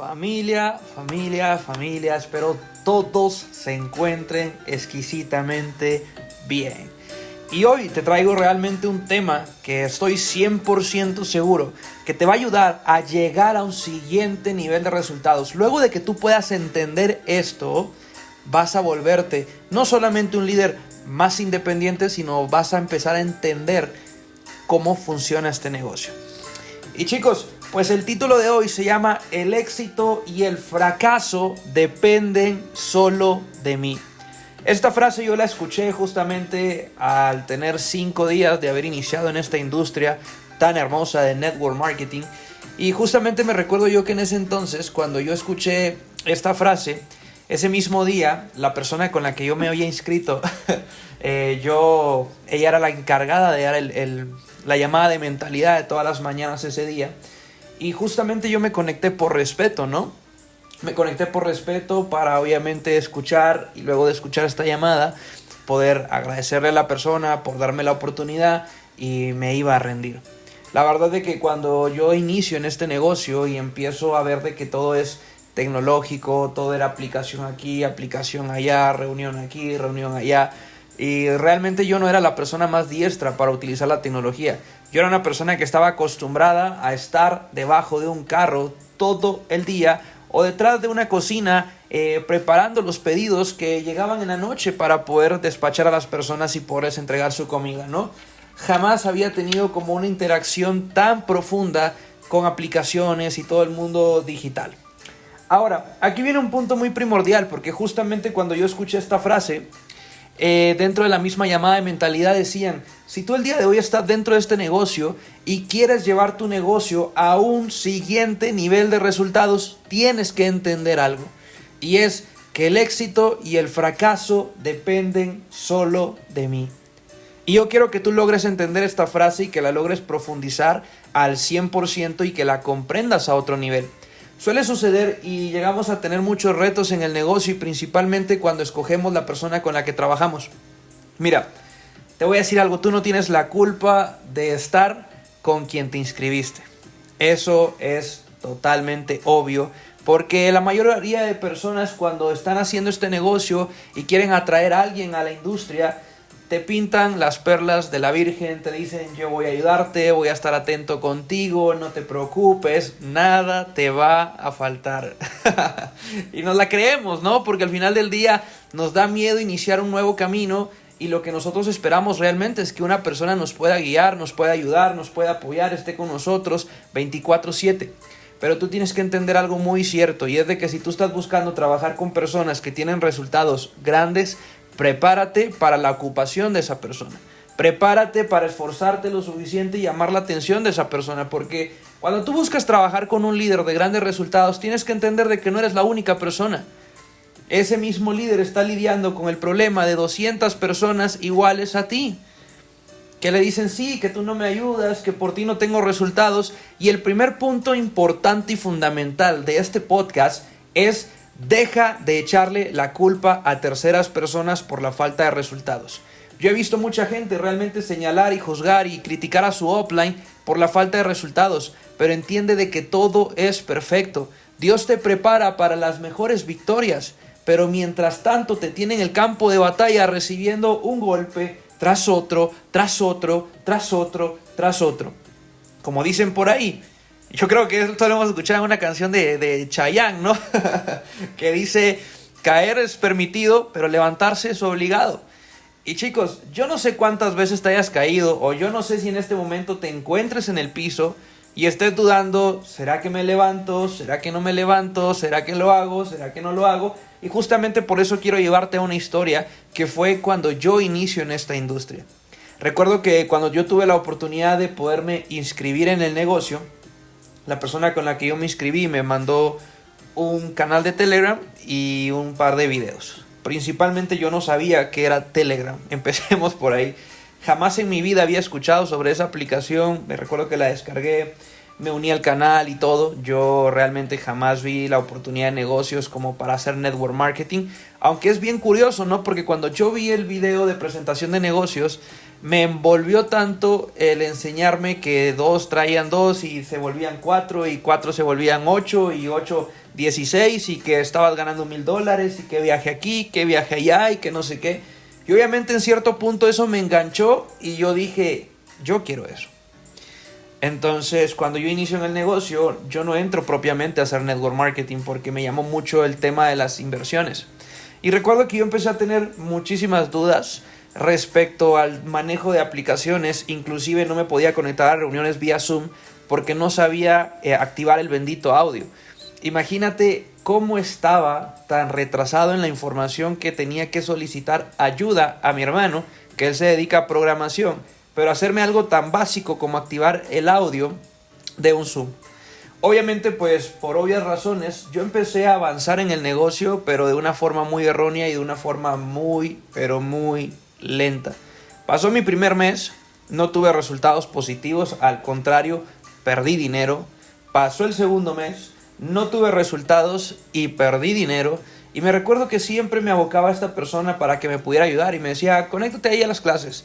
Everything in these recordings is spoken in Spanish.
Familia, espero todos se encuentren exquisitamente bien. Y hoy te traigo realmente un tema que estoy 100% seguro que te va a ayudar a llegar a un siguiente nivel de resultados. Luego de que tú puedas entender esto, vas a volverte no solamente un líder más independiente, sino vas a empezar a entender cómo funciona este negocio. Y chicos, pues el título de hoy se llama El éxito y el fracaso dependen solo de mí. Esta frase yo la escuché justamente al tener 5 días de haber iniciado en esta industria tan hermosa de network marketing. Y justamente me recuerdo yo que en ese entonces, cuando yo escuché esta frase, ese mismo día, la persona con la que yo me había inscrito, ella era la encargada de dar la llamada de mentalidad de todas las mañanas ese día. Y justamente yo me conecté por respeto, ¿no? Me conecté por respeto para obviamente escuchar y luego de escuchar esta llamada poder agradecerle a la persona por darme la oportunidad y me iba a rendir. La verdad es que cuando yo inicio en este negocio y empiezo a ver de que todo es tecnológico, todo era aplicación aquí, aplicación allá, reunión aquí, reunión allá, y realmente yo no era la persona más diestra para utilizar la tecnología. Yo era una persona que estaba acostumbrada a estar debajo de un carro todo el día o detrás de una cocina preparando los pedidos que llegaban en la noche para poder despachar a las personas y poderles entregar su comida, ¿no? Jamás había tenido como una interacción tan profunda con aplicaciones y todo el mundo digital. Ahora, aquí viene un punto muy primordial, porque justamente cuando yo escuché esta frase, dentro de la misma llamada de mentalidad decían: si tú el día de hoy estás dentro de este negocio y quieres llevar tu negocio a un siguiente nivel de resultados, tienes que entender algo, y es que el éxito y el fracaso dependen solo de mí. Y yo quiero que tú logres entender esta frase y que la logres profundizar al 100% y que la comprendas a otro nivel. Suele suceder y llegamos a tener muchos retos en el negocio y principalmente cuando escogemos la persona con la que trabajamos. Mira, te voy a decir algo, tú no tienes la culpa de estar con quien te inscribiste. Eso es totalmente obvio, porque la mayoría de personas cuando están haciendo este negocio y quieren atraer a alguien a la industria, te pintan las perlas de la Virgen, te dicen: yo voy a ayudarte, voy a estar atento contigo, no te preocupes, nada te va a faltar. Y nos la creemos, ¿no? Porque al final del día nos da miedo iniciar un nuevo camino y lo que nosotros esperamos realmente es que una persona nos pueda guiar, nos pueda ayudar, nos pueda apoyar, esté con nosotros 24/7. Pero tú tienes que entender algo muy cierto, y es de que si tú estás buscando trabajar con personas que tienen resultados grandes, prepárate para la ocupación de esa persona. Prepárate para esforzarte lo suficiente y llamar la atención de esa persona, porque cuando tú buscas trabajar con un líder de grandes resultados, tienes que entender de que no eres la única persona. Ese mismo líder está lidiando con el problema de 200 personas iguales a ti, que le dicen: sí, que tú no me ayudas, que por ti no tengo resultados. Y el primer punto importante y fundamental de este podcast es: deja de echarle la culpa a terceras personas por la falta de resultados. Yo he visto mucha gente realmente señalar y juzgar y criticar a su upline por la falta de resultados, pero entiende de que todo es perfecto. Dios te prepara para las mejores victorias, pero mientras tanto te tiene en el campo de batalla recibiendo un golpe tras otro, tras otro, tras otro, tras otro. Como dicen por ahí, yo creo que esto lo hemos escuchado en una canción de Chayanne, ¿no? Que dice: caer es permitido, pero levantarse es obligado. Y chicos, yo no sé cuántas veces te hayas caído, o yo no sé si en este momento te encuentres en el piso y estés dudando: ¿será que me levanto? ¿Será que no me levanto? ¿Será que lo hago? ¿Será que no lo hago? Y justamente por eso quiero llevarte a una historia que fue cuando yo inicio en esta industria. Recuerdo que cuando yo tuve la oportunidad de poderme inscribir en el negocio, la persona con la que yo me inscribí me mandó un canal de Telegram y un par de videos. Principalmente yo no sabía qué era Telegram, empecemos por ahí. Jamás en mi vida había escuchado sobre esa aplicación, me recuerdo que la descargué, me uní al canal y todo. Yo realmente jamás vi la oportunidad de negocios como para hacer network marketing, aunque es bien curioso, ¿no? Porque cuando yo vi el video de presentación de negocios, me envolvió tanto el enseñarme que 2 traían 2 y se volvían 4 y 4 se volvían 8 y 8 16 y que estabas ganando $1,000 y que viaje aquí, que viaje allá y que no sé qué. Y obviamente en cierto punto eso me enganchó y yo dije, yo quiero eso. Entonces, cuando yo inicio en el negocio, yo no entro propiamente a hacer network marketing porque me llamó mucho el tema de las inversiones. Y recuerdo que yo empecé a tener muchísimas dudas respecto al manejo de aplicaciones. Inclusive no me podía conectar a reuniones vía Zoom porque no sabía activar el bendito audio. Imagínate cómo estaba tan retrasado en la información que tenía que solicitar ayuda a mi hermano, que él se dedica a programación, pero hacerme algo tan básico como activar el audio de un Zoom. Obviamente, pues por obvias razones, yo empecé a avanzar en el negocio, pero de una forma muy errónea y de una forma muy, pero muy lenta. Pasó mi primer mes, no tuve resultados positivos, al contrario, perdí dinero. Pasó el segundo mes, no tuve resultados y perdí dinero. Y me recuerdo que siempre me abocaba a esta persona para que me pudiera ayudar y me decía, conéctate ahí a las clases,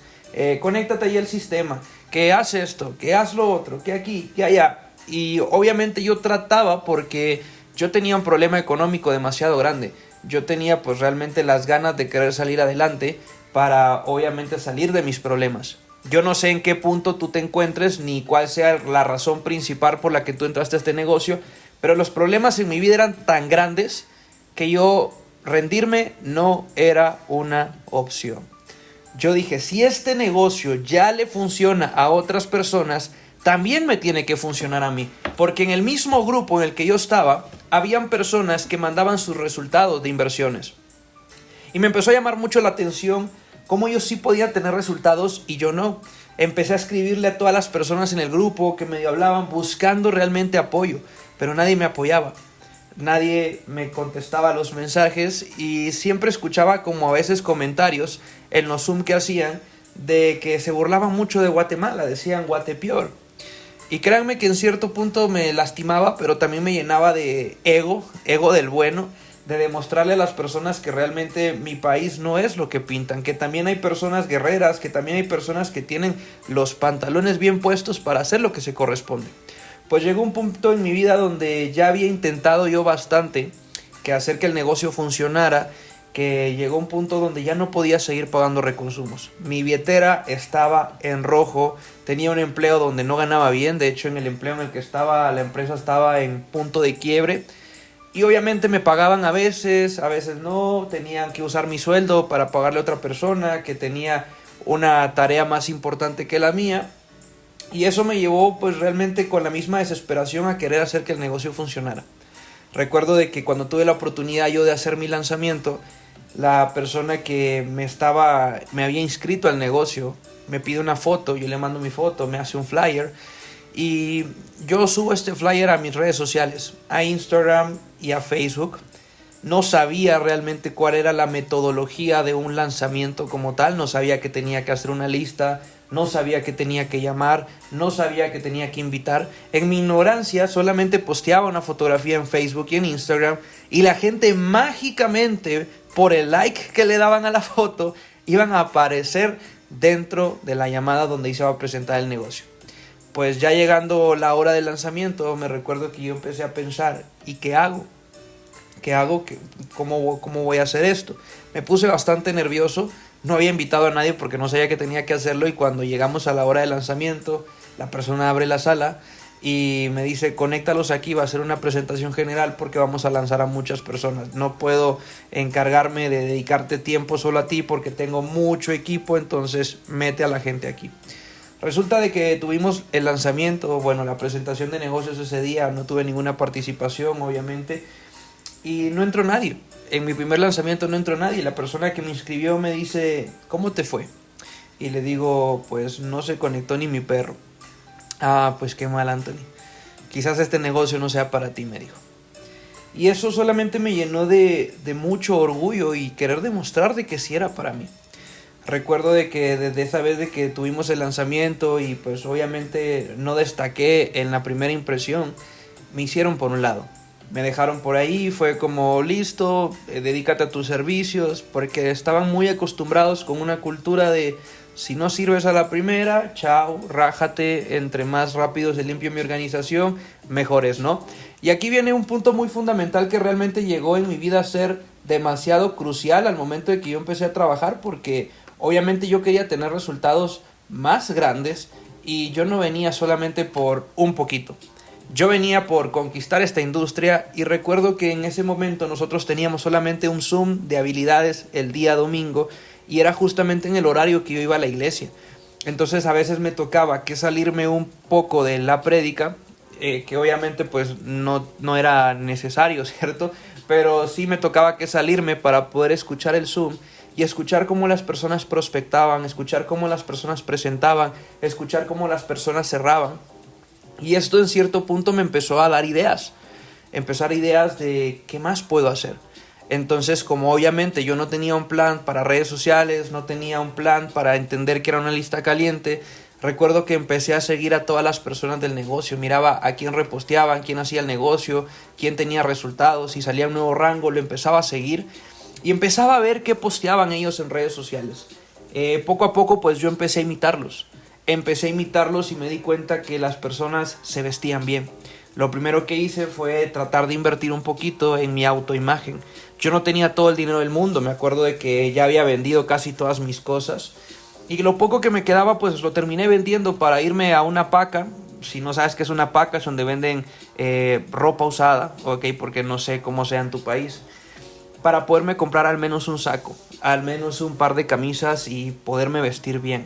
conéctate ahí al sistema, que haz esto, que haz lo otro, que aquí, que allá. Y obviamente yo trataba porque yo tenía un problema económico demasiado grande. Yo tenía pues realmente las ganas de querer salir adelante para obviamente salir de mis problemas. Yo no sé en qué punto tú te encuentres ni cuál sea la razón principal por la que tú entraste a este negocio, pero los problemas en mi vida eran tan grandes que yo rendirme no era una opción. Yo dije, si este negocio ya le funciona a otras personas, también me tiene que funcionar a mí. Porque en el mismo grupo en el que yo estaba, habían personas que mandaban sus resultados de inversiones. Y me empezó a llamar mucho la atención cómo yo sí podía tener resultados y yo no. Empecé a escribirle a todas las personas en el grupo que medio hablaban buscando realmente apoyo, pero nadie me apoyaba. Nadie me contestaba los mensajes y siempre escuchaba como a veces comentarios en los Zoom que hacían de que se burlaban mucho de Guatemala, decían Guatepeor. Y créanme que en cierto punto me lastimaba, pero también me llenaba de ego del bueno, de demostrarle a las personas que realmente mi país no es lo que pintan, que también hay personas guerreras, que también hay personas que tienen los pantalones bien puestos para hacer lo que se corresponde. Pues llegó un punto en mi vida donde ya había intentado yo bastante que hacer que el negocio funcionara, que llegó un punto donde ya no podía seguir pagando reconsumos. Mi billetera estaba en rojo, tenía un empleo donde no ganaba bien, de hecho en el empleo en el que estaba la empresa estaba en punto de quiebre y obviamente me pagaban a veces no, tenían que usar mi sueldo para pagarle a otra persona que tenía una tarea más importante que la mía. Y eso me llevó pues realmente con la misma desesperación a querer hacer que el negocio funcionara. Recuerdo de que cuando tuve la oportunidad yo de hacer mi lanzamiento, la persona que me había inscrito al negocio me pide una foto, yo le mando mi foto, me hace un flyer y yo subo este flyer a mis redes sociales, a Instagram y a Facebook. No sabía realmente cuál era la metodología de un lanzamiento como tal, no sabía que tenía que hacer una lista, no sabía que tenía que llamar, no sabía que tenía que invitar. En mi ignorancia solamente posteaba una fotografía en Facebook y en Instagram y la gente mágicamente, por el like que le daban a la foto, iban a aparecer dentro de la llamada donde se iba a presentar el negocio. Pues ya llegando la hora del lanzamiento, me recuerdo que yo empecé a pensar, ¿y qué hago? ¿Qué hago? ¿Cómo voy a hacer esto? Me puse bastante nervioso. No había invitado a nadie porque no sabía que tenía que hacerlo y cuando llegamos a la hora del lanzamiento, la persona abre la sala y me dice, conéctalos aquí, va a ser una presentación general porque vamos a lanzar a muchas personas. No puedo encargarme de dedicarte tiempo solo a ti porque tengo mucho equipo, entonces mete a la gente aquí. Resulta de que tuvimos el lanzamiento, la presentación de negocios ese día, no tuve ninguna participación, obviamente, y no entró nadie. En mi primer lanzamiento no entró nadie. La persona que me inscribió me dice, ¿cómo te fue? Y le digo, pues no se conectó ni mi perro. Ah, pues qué mal, Anthony. Quizás este negocio no sea para ti, me dijo. Y eso solamente me llenó de mucho orgullo y querer demostrar de que sí era para mí. Recuerdo de que desde esa vez de que tuvimos el lanzamiento y pues obviamente no destaqué en la primera impresión, me hicieron por un lado. Me dejaron por ahí, fue como listo, dedícate a tus servicios, porque estaban muy acostumbrados con una cultura de Si no sirves a la primera, chao, rájate, entre más rápido se limpie mi organización, mejor es, ¿no? Y aquí viene un punto muy fundamental que realmente llegó en mi vida a ser demasiado crucial al momento de que yo empecé a trabajar, porque obviamente yo quería tener resultados más grandes y yo no venía solamente por un poquito. Yo venía por conquistar esta industria y recuerdo que en ese momento nosotros teníamos solamente un Zoom de habilidades el día domingo y era justamente en el horario que yo iba a la iglesia. Entonces a veces me tocaba que salirme un poco de la prédica, que obviamente pues no era necesario, ¿cierto? Pero sí me tocaba que salirme para poder escuchar el Zoom y escuchar cómo las personas prospectaban, escuchar cómo las personas presentaban, escuchar cómo las personas cerraban. Y esto en cierto punto me empezó a dar ideas, empezar ideas de qué más puedo hacer. Entonces, como obviamente yo no tenía un plan para redes sociales, no tenía un plan para entender que era una lista caliente, recuerdo que empecé a seguir a todas las personas del negocio, miraba a quién reposteaban, quién hacía el negocio, quién tenía resultados, si salía un nuevo rango, lo empezaba a seguir y empezaba a ver qué posteaban ellos en redes sociales. Poco a poco pues yo empecé a imitarlos y me di cuenta que las personas se vestían bien. Lo primero que hice fue tratar de invertir un poquito en mi autoimagen. Yo no tenía todo el dinero del mundo, me acuerdo de que ya había vendido casi todas mis cosas y lo poco que me quedaba pues lo terminé vendiendo para irme a una paca. Si no sabes qué es una paca, es donde venden ropa usada, ¿ok? Porque no sé cómo sea en tu país, para poderme comprar al menos un saco, al menos un par de camisas y poderme vestir bien.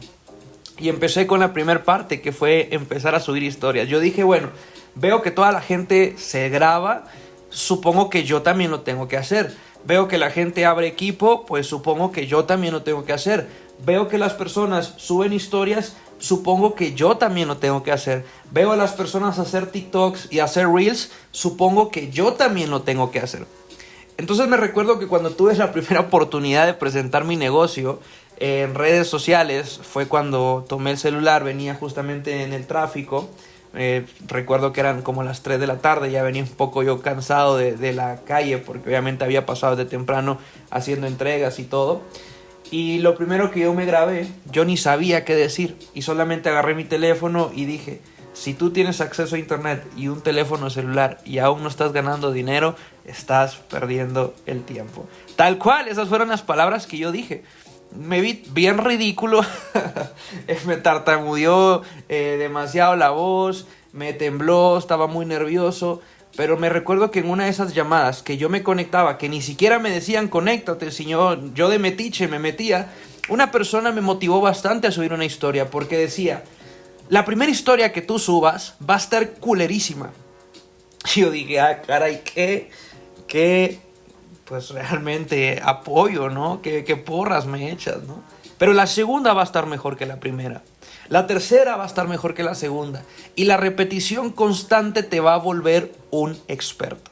Y empecé con la primera parte, que fue empezar a subir historias. Yo dije, bueno, veo que toda la gente se graba, supongo que yo también lo tengo que hacer. Veo que la gente abre equipo, pues supongo que yo también lo tengo que hacer. Veo que las personas suben historias, supongo que yo también lo tengo que hacer. Veo a las personas hacer TikToks y hacer Reels, supongo que yo también lo tengo que hacer. Entonces me recuerdo que cuando tuve la primera oportunidad de presentar mi negocio en redes sociales, fue cuando tomé el celular, venía justamente en el tráfico. Recuerdo que eran como las 3 de la tarde, ya venía un poco yo cansado de la calle, porque obviamente había pasado de temprano haciendo entregas y todo. Y lo primero que yo me grabé, yo ni sabía qué decir y solamente agarré mi teléfono y dije: si tú tienes acceso a internet y un teléfono celular y aún no estás ganando dinero, estás perdiendo el tiempo. Tal cual, esas fueron las palabras que yo dije. Me vi bien ridículo, me tartamudeó demasiado la voz, me tembló, estaba muy nervioso. Pero me recuerdo que en una de esas llamadas que yo me conectaba, que ni siquiera me decían conéctate, señor, yo de metiche me metía, una persona me motivó bastante a subir una historia porque decía: la primera historia que tú subas va a estar culerísima. Y yo dije, caray, qué pues realmente apoyo, ¿no? Qué porras me echas, ¿no? Pero la segunda va a estar mejor que la primera. La tercera va a estar mejor que la segunda. Y la repetición constante te va a volver un experto.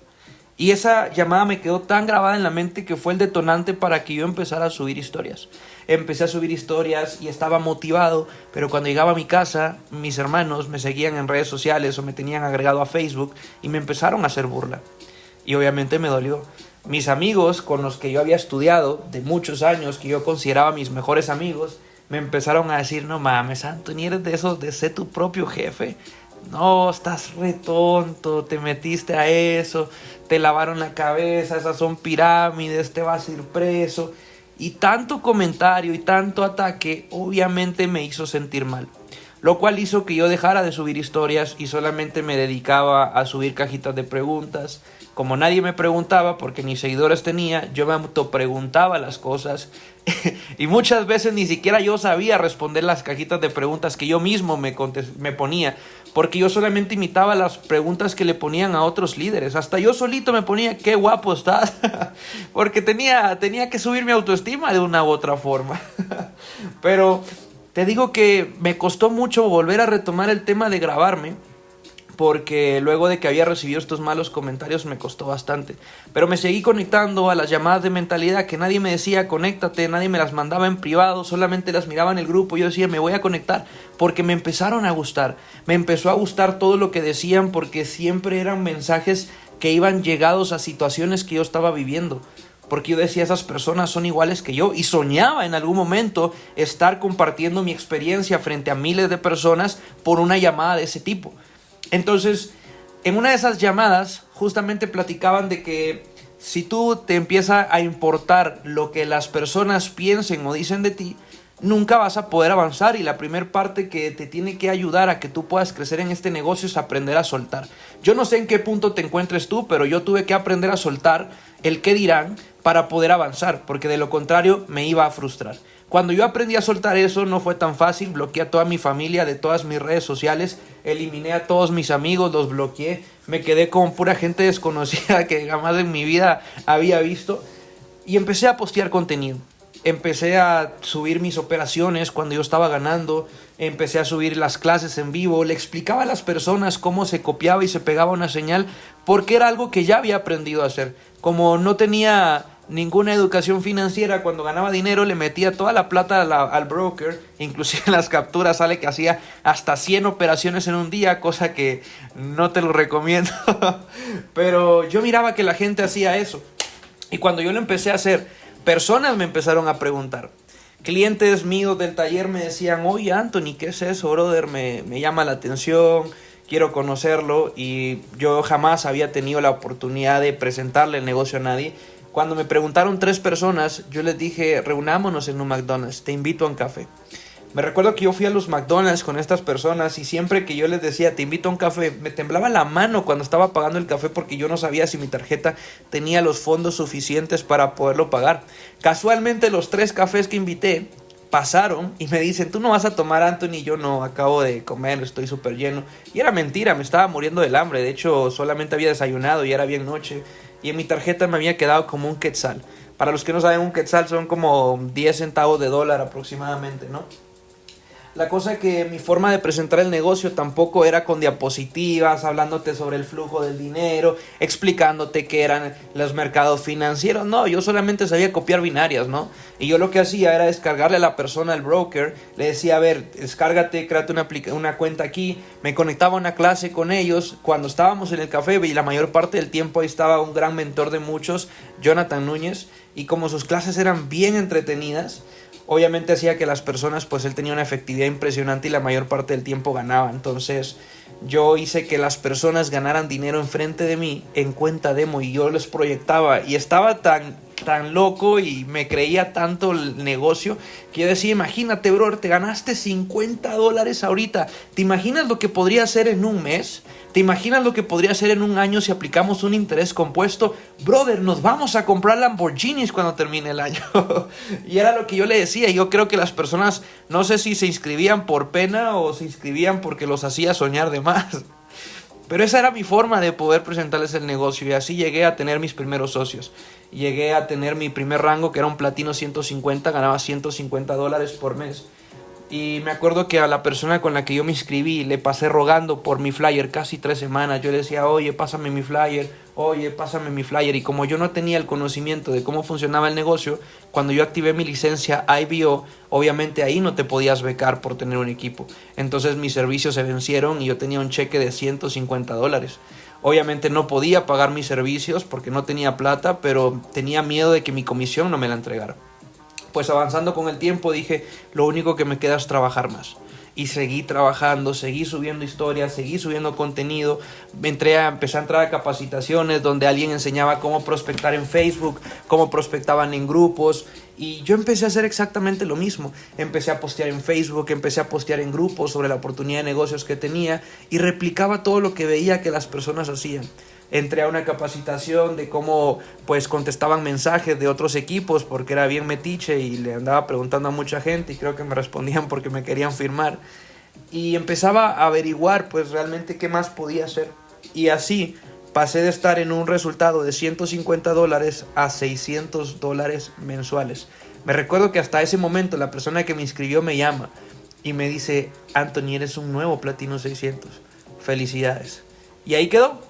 Y esa llamada me quedó tan grabada en la mente que fue el detonante para que yo empezara a subir historias. Empecé a subir historias y estaba motivado, pero cuando llegaba a mi casa, mis hermanos me seguían en redes sociales o me tenían agregado a Facebook y me empezaron a hacer burla. Y obviamente me dolió. Mis amigos con los que yo había estudiado de muchos años, que yo consideraba mis mejores amigos, me empezaron a decir: no mames, Santo, ni eres de esos de ser tu propio jefe. No, estás re tonto, te metiste a eso, te lavaron la cabeza, esas son pirámides, te vas a ir preso. Y tanto comentario y tanto ataque obviamente me hizo sentir mal, lo cual hizo que yo dejara de subir historias y solamente me dedicaba a subir cajitas de preguntas. Como nadie me preguntaba, porque ni seguidores tenía, yo me autopreguntaba las cosas y muchas veces ni siquiera yo sabía responder las cajitas de preguntas que yo mismo me ponía, porque yo solamente imitaba las preguntas que le ponían a otros líderes. Hasta yo solito me ponía: qué guapo estás, porque tenía que subir mi autoestima de una u otra forma. Pero te digo que me costó mucho volver a retomar el tema de grabarme, porque luego de que había recibido estos malos comentarios me costó bastante. Pero me seguí conectando a las llamadas de mentalidad que nadie me decía conéctate, nadie me las mandaba en privado, solamente las miraba en el grupo. Yo decía: me voy a conectar, porque me empezaron a gustar. Me empezó a gustar todo lo que decían, porque siempre eran mensajes que iban llegados a situaciones que yo estaba viviendo. porque yo decía, esas personas son iguales que yo, y soñaba en algún momento estar compartiendo mi experiencia frente a miles de personas por una llamada de ese tipo. Entonces, en una de esas llamadas justamente platicaban de que si tú te empieza a importar lo que las personas piensen o dicen de ti, nunca vas a poder avanzar, y la primera parte que te tiene que ayudar a que tú puedas crecer en este negocio es aprender a soltar. Yo no sé en qué punto te encuentres tú, pero yo tuve que aprender a soltar el qué dirán para poder avanzar, porque de lo contrario me iba a frustrar. Cuando yo aprendí a soltar eso no fue tan fácil. Bloqueé a toda mi familia de todas mis redes sociales, eliminé a todos mis amigos, los bloqueé, me quedé con pura gente desconocida que jamás en mi vida había visto, y empecé a postear contenido. Empecé a subir mis operaciones cuando yo estaba ganando, empecé a subir las clases en vivo, le explicaba a las personas cómo se copiaba y se pegaba una señal, porque era algo que ya había aprendido a hacer. Como no tenía ninguna educación financiera, cuando ganaba dinero le metía toda la plata al broker, inclusive en las capturas sale que hacía hasta 100 operaciones en un día, cosa que no te lo recomiendo, pero yo miraba que la gente hacía eso, y cuando yo lo empecé a hacer, personas me empezaron a preguntar. Clientes míos del taller me decían, oye Anthony, ¿qué es eso, brother? Me llama la atención, quiero conocerlo, y yo jamás había tenido la oportunidad de presentarle el negocio a nadie. Cuando me preguntaron 3 personas, yo les dije, reunámonos en un McDonald's, te invito a un café. Me recuerdo que yo fui a los McDonald's con estas personas, y siempre que yo les decía, te invito a un café, me temblaba la mano cuando estaba pagando el café, porque yo no sabía si mi tarjeta tenía los fondos suficientes para poderlo pagar. Casualmente los 3 cafés que invité pasaron y me dicen, tú no vas a tomar, Anthony. Yo no, acabo de comer, estoy súper lleno. Y era mentira, me estaba muriendo del hambre. De hecho, solamente había desayunado y era bien noche, y en mi tarjeta me había quedado como un quetzal. Para los que no saben, un quetzal son como 10 centavos de dólar aproximadamente, ¿no? La cosa es que mi forma de presentar el negocio tampoco era con diapositivas, hablándote sobre el flujo del dinero, explicándote qué eran los mercados financieros. No, yo solamente sabía copiar binarias, ¿no? Y yo lo que hacía era descargarle a la persona, al broker, le decía, a ver, descárgate, créate una cuenta aquí. Me conectaba a una clase con ellos cuando estábamos en el café, y la mayor parte del tiempo ahí estaba un gran mentor de muchos, Jonathan Núñez, y como sus clases eran bien entretenidas, obviamente hacía que las personas, pues él tenía una efectividad impresionante y la mayor parte del tiempo ganaba. Entonces yo hice que las personas ganaran dinero enfrente de mí en cuenta demo, y yo les proyectaba, y estaba tan loco y me creía tanto el negocio que yo decía, imagínate, bro, te ganaste $50 ahorita, ¿te imaginas lo que podría hacer en un mes? ¿Te imaginas lo que podría hacer en un año si aplicamos un interés compuesto? Brother, nos vamos a comprar Lamborghinis cuando termine el año. Y era lo que yo le decía. Yo creo que las personas, no sé si se inscribían por pena o se inscribían porque los hacía soñar de más. Pero esa era mi forma de poder presentarles el negocio, y así llegué a tener mis primeros socios. Llegué a tener mi primer rango, que era un platino 150, ganaba $150 por mes. Y me acuerdo que a la persona con la que yo me inscribí le pasé rogando por mi flyer casi 3 semanas. Yo le decía, oye, pásame mi flyer, oye, pásame mi flyer. Y como yo no tenía el conocimiento de cómo funcionaba el negocio, cuando yo activé mi licencia IBO, obviamente ahí no te podías becar por tener un equipo. Entonces mis servicios se vencieron y yo tenía un cheque de $150. Obviamente no podía pagar mis servicios porque no tenía plata, pero tenía miedo de que mi comisión no me la entregara. Pues avanzando con el tiempo dije, lo único que me queda es trabajar más. Y seguí trabajando, seguí subiendo historias, seguí subiendo contenido. Empecé a entrar a capacitaciones donde alguien enseñaba cómo prospectar en Facebook, cómo prospectaban en grupos. Y yo empecé a hacer exactamente lo mismo. Empecé a postear en Facebook, empecé a postear en grupos sobre la oportunidad de negocios que tenía, y replicaba todo lo que veía que las personas hacían. Entré a una capacitación de cómo pues contestaban mensajes de otros equipos, porque era bien metiche y le andaba preguntando a mucha gente, y creo que me respondían porque me querían firmar, y empezaba a averiguar pues realmente qué más podía hacer. Y así pasé de estar en un resultado de $150 a $600 mensuales. Me recuerdo que hasta ese momento la persona que me inscribió me llama y me dice, Anthony, eres un nuevo Platino 600, felicidades. Y ahí quedó.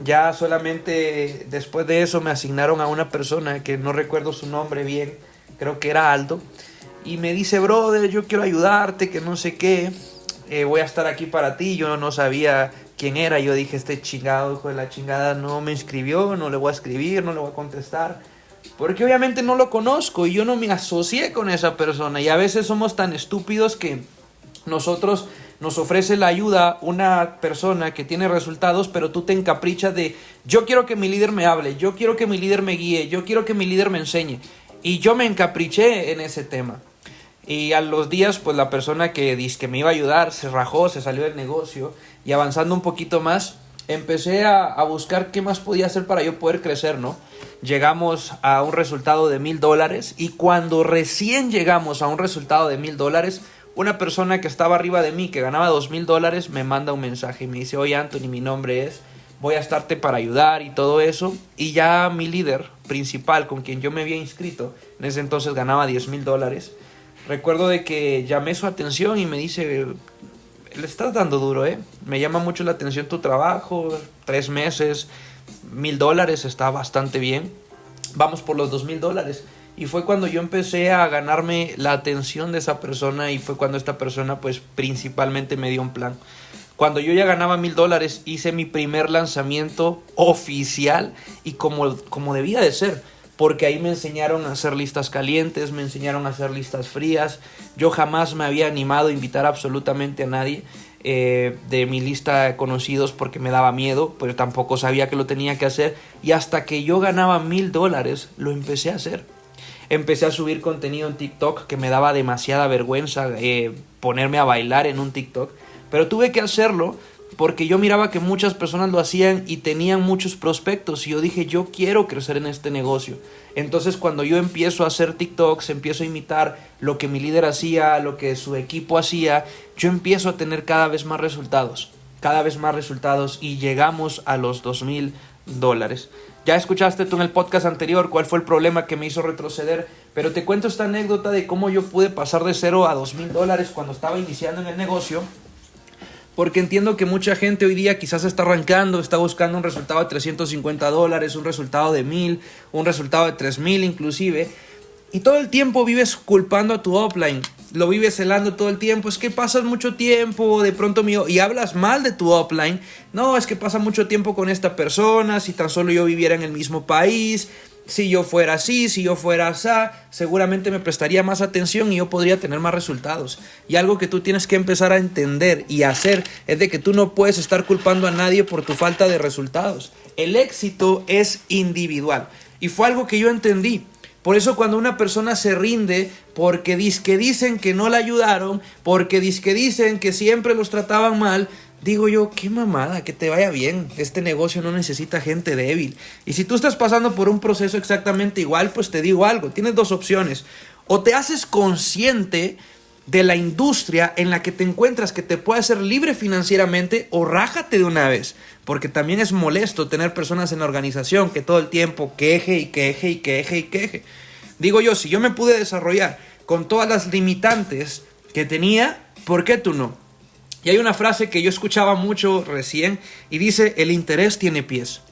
Ya solamente después de eso me asignaron a una persona que no recuerdo su nombre bien, creo que era Aldo, y me dice, brother, yo quiero ayudarte, que no sé qué, voy a estar aquí para ti. Yo no sabía quién era, yo dije, este chingado hijo de la chingada no me inscribió, no le voy a escribir, no le voy a contestar. Porque obviamente no lo conozco y yo no me asocié con esa persona. Y a veces somos tan estúpidos que nosotros nos ofrece la ayuda una persona que tiene resultados, pero tú te encaprichas de yo quiero que mi líder me hable, yo quiero que mi líder me guíe, yo quiero que mi líder me enseñe. Y yo me encapriché en ese tema. Y a los días, pues la persona que dice que me iba a ayudar se rajó, se salió del negocio. Y avanzando un poquito más, empecé a buscar qué más podía hacer para yo poder crecer, ¿no? Llegamos a un resultado de $1,000 y cuando recién llegamos a un resultado de $1,000, una persona que estaba arriba de mí, que ganaba $2,000, me manda un mensaje y me dice, oye Anthony, mi nombre es, voy a estarte para ayudar y todo eso. Y ya mi líder principal, con quien yo me había inscrito, en ese entonces ganaba $10,000. Recuerdo de que llamé su atención y me dice, le estás dando duro, me llama mucho la atención tu trabajo, 3 meses, $1,000 está bastante bien, vamos por los $2,000. Y fue cuando yo empecé a ganarme la atención de esa persona y fue cuando esta persona pues principalmente me dio un plan. Cuando yo ya ganaba $1,000 hice mi primer lanzamiento oficial y como debía de ser, porque ahí me enseñaron a hacer listas calientes, me enseñaron a hacer listas frías. Yo jamás me había animado a invitar absolutamente a nadie de mi lista de conocidos porque me daba miedo, pero tampoco sabía que lo tenía que hacer. Y hasta que yo ganaba $1,000 lo empecé a hacer. Empecé a subir contenido en TikTok que me daba demasiada vergüenza ponerme a bailar en un TikTok, pero tuve que hacerlo porque yo miraba que muchas personas lo hacían y tenían muchos prospectos y yo dije, yo quiero crecer en este negocio. Entonces cuando yo empiezo a hacer TikToks, empiezo a imitar lo que mi líder hacía, lo que su equipo hacía, yo empiezo a tener cada vez más resultados y llegamos a los $2,000. Ya escuchaste tú en el podcast anterior cuál fue el problema que me hizo retroceder, pero te cuento esta anécdota de cómo yo pude pasar de $0 a $2,000 cuando estaba iniciando en el negocio, porque entiendo que mucha gente hoy día quizás está arrancando, está buscando un resultado de $350, un resultado de $1,000, un resultado de $3,000 inclusive, y todo el tiempo vives culpando a tu upline, lo vives celando todo el tiempo, es que pasas mucho tiempo, de pronto y hablas mal de tu upline, no, es que pasa mucho tiempo con esta persona, si tan solo yo viviera en el mismo país, si yo fuera así, si yo fuera así, seguramente me prestaría más atención y yo podría tener más resultados. Y algo que tú tienes que empezar a entender y hacer es de que tú no puedes estar culpando a nadie por tu falta de resultados. El éxito es individual y fue algo que yo entendí. Por eso cuando una persona se rinde porque dicen que no la ayudaron, porque dicen que siempre los trataban mal, digo yo, qué mamada, que te vaya bien. Este negocio no necesita gente débil. Y si tú estás pasando por un proceso exactamente igual, pues te digo algo. Tienes 2 opciones. O te haces consciente de la industria en la que te encuentras que te puede hacer libre financieramente, o rájate de una vez. Porque también es molesto tener personas en la organización que todo el tiempo queje. Digo yo, si yo me pude desarrollar con todas las limitantes que tenía, ¿por qué tú no? Y hay una frase que yo escuchaba mucho recién y dice, el interés tiene pies.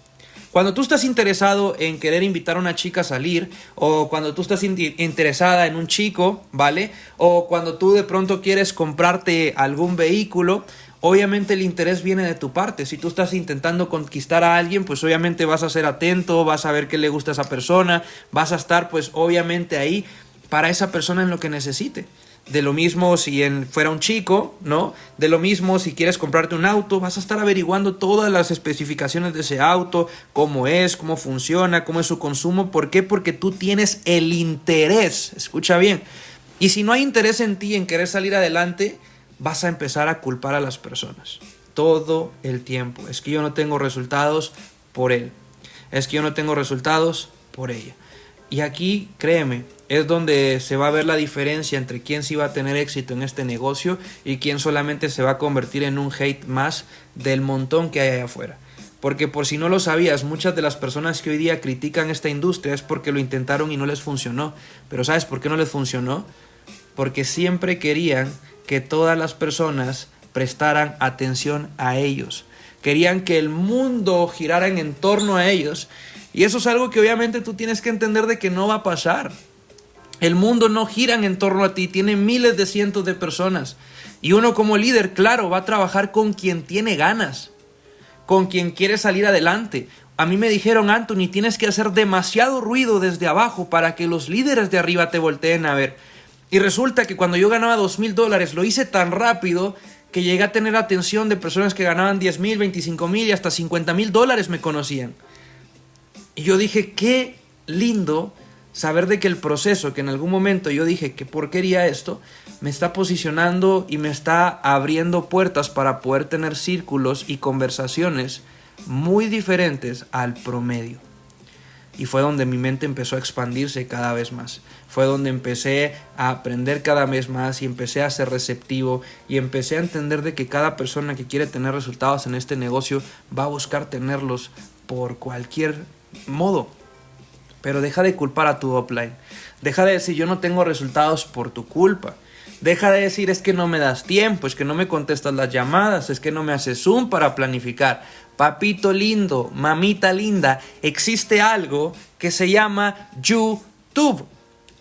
Cuando tú estás interesado en querer invitar a una chica a salir, o cuando tú estás interesada en un chico, ¿vale? O cuando tú de pronto quieres comprarte algún vehículo, obviamente el interés viene de tu parte. Si tú estás intentando conquistar a alguien, pues obviamente vas a ser atento, vas a ver qué le gusta a esa persona, vas a estar pues obviamente ahí para esa persona en lo que necesite. De lo mismo si fuera un chico, ¿no? De lo mismo si quieres comprarte un auto, vas a estar averiguando todas las especificaciones de ese auto, cómo es, cómo funciona, cómo es su consumo. ¿Por qué? Porque tú tienes el interés, escucha bien. Y si no hay interés en ti, en querer salir adelante, vas a empezar a culpar a las personas. Todo el tiempo. Es que yo no tengo resultados por él. Es que yo no tengo resultados por ella. Y aquí, créeme, es donde se va a ver la diferencia entre quién sí va a tener éxito en este negocio y quién solamente se va a convertir en un hate más del montón que hay allá afuera. Porque por si no lo sabías, muchas de las personas que hoy día critican esta industria es porque lo intentaron y no les funcionó. Pero ¿sabes por qué no les funcionó? Porque siempre querían que todas las personas prestaran atención a ellos. Querían que el mundo girara en torno a ellos. Y eso es algo que obviamente tú tienes que entender de que no va a pasar. El mundo no gira en torno a ti, tiene miles de cientos de personas. Y uno como líder, claro, va a trabajar con quien tiene ganas, con quien quiere salir adelante. A mí me dijeron, Anthony, tienes que hacer demasiado ruido desde abajo para que los líderes de arriba te volteen a ver. Y resulta que cuando yo ganaba $2,000, lo hice tan rápido que llegué a tener atención de personas que ganaban 10,000, 25,000 y hasta $50,000 me conocían. Y yo dije, qué lindo saber de que el proceso, que en algún momento yo dije que por qué quería esto, me está posicionando y me está abriendo puertas para poder tener círculos y conversaciones muy diferentes al promedio. Y fue donde mi mente empezó a expandirse cada vez más. Fue donde empecé a aprender cada vez más y empecé a ser receptivo y empecé a entender de que cada persona que quiere tener resultados en este negocio va a buscar tenerlos por cualquier modo. Pero deja de culpar a tu upline. Deja de decir yo no tengo resultados por tu culpa. Deja de decir es que no me das tiempo, es que no me contestas las llamadas, es que no me haces Zoom para planificar. Papito lindo, mamita linda, existe algo que se llama YouTube.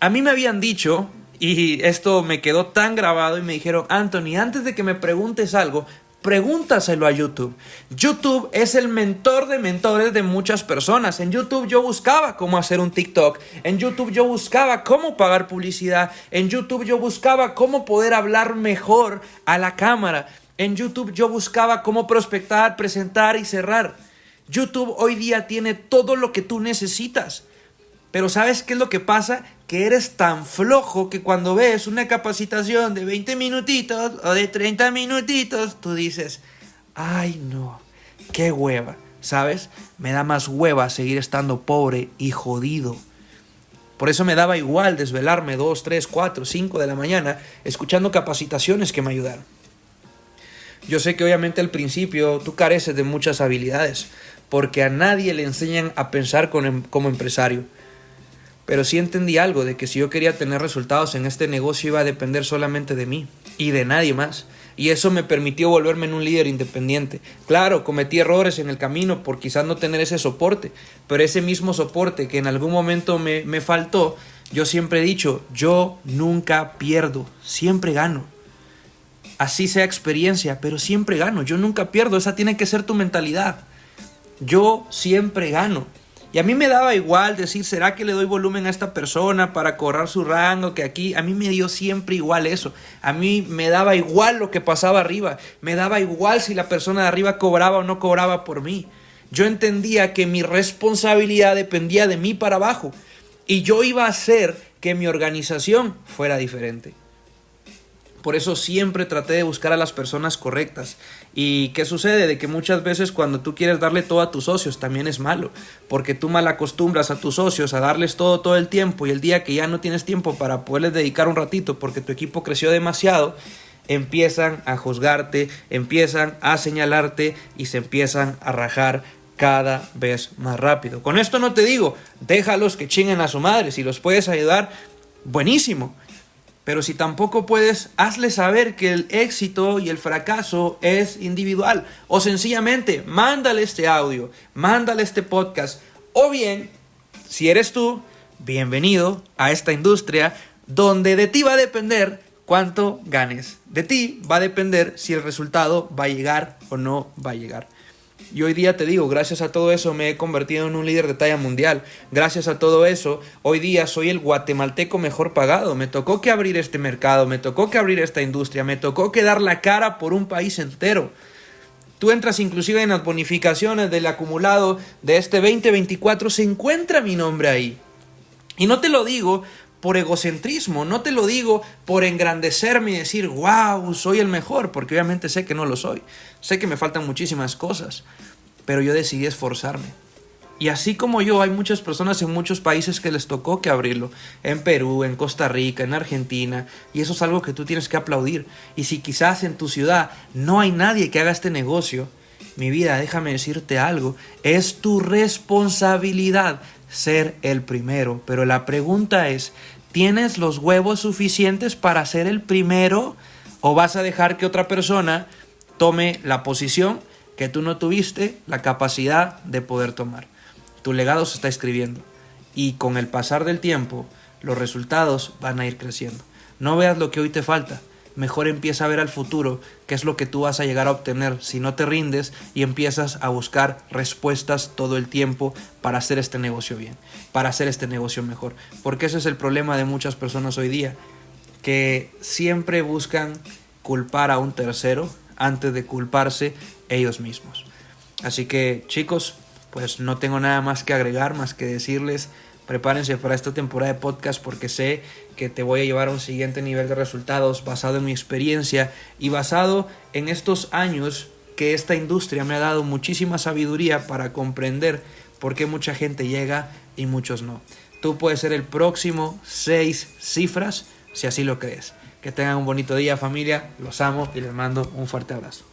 A mí me habían dicho, y esto me quedó tan grabado, y me dijeron, Anthony, antes de que me preguntes algo, pregúntaselo a YouTube. YouTube es el mentor de mentores de muchas personas. En YouTube yo buscaba cómo hacer un TikTok. En YouTube yo buscaba cómo pagar publicidad. En YouTube yo buscaba cómo poder hablar mejor a la cámara. En YouTube yo buscaba cómo prospectar, presentar y cerrar. YouTube hoy día tiene todo lo que tú necesitas. Pero ¿sabes qué es lo que pasa? Que eres tan flojo que cuando ves una capacitación de 20 minutitos o de 30 minutitos, tú dices, ay no, qué hueva, ¿sabes? Me da más hueva seguir estando pobre y jodido. Por eso me daba igual desvelarme 2, 3, 4, 5 de la mañana escuchando capacitaciones que me ayudaron. Yo sé que obviamente al principio tú careces de muchas habilidades porque a nadie le enseñan a pensar como empresario. Pero sí entendí algo, de que si yo quería tener resultados en este negocio iba a depender solamente de mí y de nadie más. Y eso me permitió volverme en un líder independiente. Claro, cometí errores en el camino por quizás no tener ese soporte, pero ese mismo soporte que en algún momento me faltó, yo siempre he dicho, yo nunca pierdo, siempre gano. Así sea experiencia, pero siempre gano, yo nunca pierdo, esa tiene que ser tu mentalidad. Yo siempre gano. Y a mí me daba igual decir, ¿será que le doy volumen a esta persona para cobrar su rango? Que aquí, a mí me dio siempre igual eso. A mí me daba igual lo que pasaba arriba. Me daba igual si la persona de arriba cobraba o no cobraba por mí. Yo entendía que mi responsabilidad dependía de mí para abajo. Y yo iba a hacer que mi organización fuera diferente. Por eso siempre traté de buscar a las personas correctas. ¿Y qué sucede? De que muchas veces cuando tú quieres darle todo a tus socios también es malo. Porque tú mal acostumbras a tus socios a darles todo el tiempo. Y el día que ya no tienes tiempo para poderles dedicar un ratito porque tu equipo creció demasiado, empiezan a juzgarte, empiezan a señalarte y se empiezan a rajar cada vez más rápido. Con esto no te digo, déjalos que chinguen a su madre. Si los puedes ayudar, buenísimo. Pero si tampoco puedes, hazle saber que el éxito y el fracaso es individual. O sencillamente, mándale este audio, mándale este podcast. O bien, si eres tú, bienvenido a esta industria donde de ti va a depender cuánto ganes. De ti va a depender si el resultado va a llegar o no va a llegar. Y hoy día te digo, gracias a todo eso me he convertido en un líder de talla mundial. Gracias a todo eso, hoy día soy el guatemalteco mejor pagado. Me tocó que abrir este mercado, me tocó que abrir esta industria, me tocó que dar la cara por un país entero. Tú entras inclusive en las bonificaciones del acumulado de este 2024, se encuentra mi nombre ahí. Y no te lo digo por egocentrismo, no te lo digo por engrandecerme y decir, wow, soy el mejor, porque obviamente sé que no lo soy. Sé que me faltan muchísimas cosas, pero yo decidí esforzarme. Y así como yo, hay muchas personas en muchos países que les tocó que abrirlo. En Perú, en Costa Rica, en Argentina. Y eso es algo que tú tienes que aplaudir. Y si quizás en tu ciudad no hay nadie que haga este negocio, mi vida, déjame decirte algo, es tu responsabilidad ser el primero. Pero la pregunta es, ¿tienes los huevos suficientes para ser el primero? ¿O vas a dejar que otra persona tome la posición que tú no tuviste la capacidad de poder tomar? Tu legado se está escribiendo y con el pasar del tiempo los resultados van a ir creciendo. No veas lo que hoy te falta, mejor empieza a ver al futuro qué es lo que tú vas a llegar a obtener si no te rindes y empiezas a buscar respuestas todo el tiempo para hacer este negocio bien, para hacer este negocio mejor. Porque ese es el problema de muchas personas hoy día, que siempre buscan culpar a un tercero antes de culparse ellos mismos. Así que, chicos, pues no tengo nada más que agregar, más que decirles, prepárense para esta temporada de podcast porque sé que te voy a llevar a un siguiente nivel de resultados basado en mi experiencia y basado en estos años que esta industria me ha dado muchísima sabiduría para comprender por qué mucha gente llega y muchos no. Tú puedes ser el próximo 6 cifras si así lo crees. Que tengan un bonito día, familia, los amo y les mando un fuerte abrazo.